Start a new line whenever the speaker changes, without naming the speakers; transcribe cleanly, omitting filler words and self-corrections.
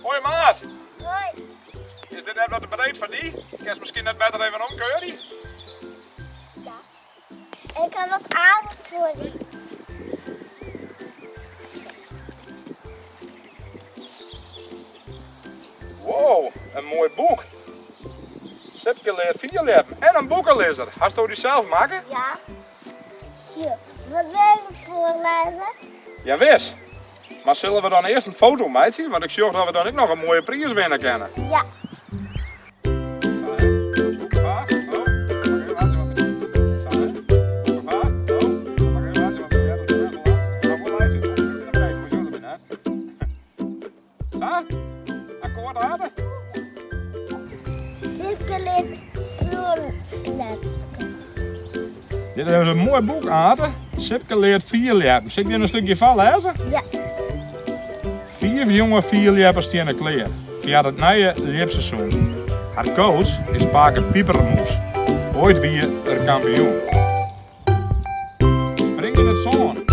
Hoi maat.
Hoi.
Is dit net wat te breed voor die? Kan je misschien net beter even omkeuren?
Ja. Ik kan wat aan voor die.
Wow, een mooi boek. Sipke leert 4 leppen en een boekelizzer. Hast u die zelf maken?
Ja. Hier. Wat wil je voorlezen?
Ja, wis. Maar zullen we dan eerst een foto maken? Want ik zorg dat we dan ook nog een mooie prijs winnen kunnen.
Ja.
Akkoord raden?
Cirkelin voorlezen.
Dit is een mooi boek, Aten. Sipke leert 4 leppen. Zit je een stukje van lezen?
Ja.
4 jonge 4 leppers staan er klaar. Via het nieuwe leepseizoen. Haar coach is Paken Piepermoes. Ooit wie er kampioen. Spring in het zon.